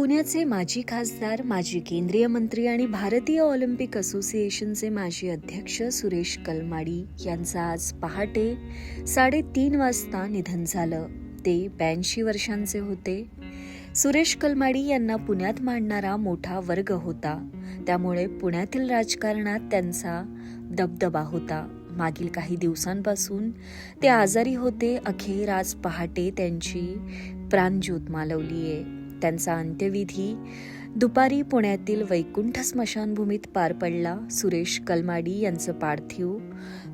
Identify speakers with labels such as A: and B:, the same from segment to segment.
A: पुण्याचे माजी खासदार, माजी केंद्रीय मंत्री आणि भारतीय ऑलिम्पिक असोसिएशनचे माजी अध्यक्ष सुरेश कलमाडी यांचं आज पहाटे 3:30 वाजता निधन झालं. ते 82 वर्षांचे होते. सुरेश कलमाडी यांना पुण्यात मांडणारा मोठा वर्ग होता, त्यामुळे पुण्यातील राजकारणात त्यांचा दबदबा होता. मागील काही दिवसांपासून ते आजारी होते. अखेर आज पहाटे त्यांची प्राणज्योत मालवलीये. त्यांचा अंत्यविधी दुपारी पुण्यातील वैकुंठ स्मशानभूमीत पार पडला. सुरेश कलमाडी यांचं पार्थिव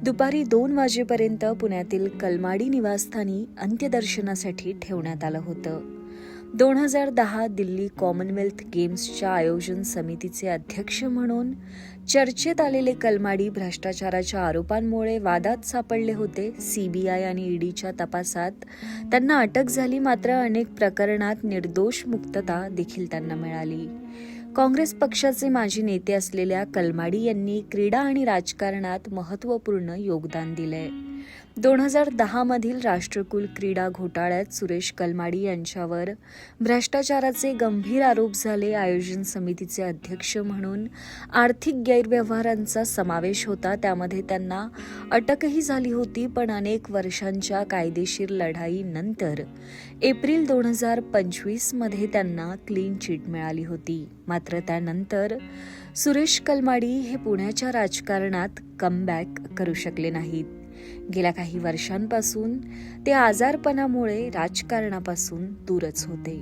A: दुपारी 2 वाजेपर्यंत पुण्यातील कलमाडी निवासस्थानी अंत्यदर्शनासाठी ठेवण्यात आलं होतं. 2010 दिल्ली कॉमनवेल्थ गेम्सच्या आयोजन समितीचे अध्यक्ष म्हणून चर्चेत आलेले कलमाडी भ्रष्टाचाराच्या आरोपांमुळे वादात सापडले होते. सीबीआय आणि ईडीच्या तपासात त्यांना अटक झाली, मात्र अनेक प्रकरणात निर्दोष मुक्तता देखील त्यांना मिळाली. काँग्रेस पक्षाचे माजी नेते असलेल्या कलमाडी यांनी क्रीडा आणि राजकारणात महत्त्वपूर्ण योगदान दिलंय. 2010 मधील राष्ट्रकुल क्रीडा घोटाळ्यात सुरेश कलमाडी यांच्यावर भ्रष्टाचाराचे गंभीर आरोप झाले. आयोजन समितीचे अध्यक्ष म्हणून आर्थिक गैरव्यवहारांचा समावेश होता. त्यामध्ये त्यांना अटकही झाली होती, पण अनेक वर्षांच्या कायदेशीर लढाईनंतर एप्रिल 2025 मध्ये त्यांना क्लीन चिट मिळाली होती. मात्र त्यानंतर सुरेश कलमाडी हे पुण्याच्या राजकारणात कमबॅक करू शकले नाहीत. गेल्या काही वर्षांपासून ते आजारपणामुळे राजकारणापासून दूरच होते.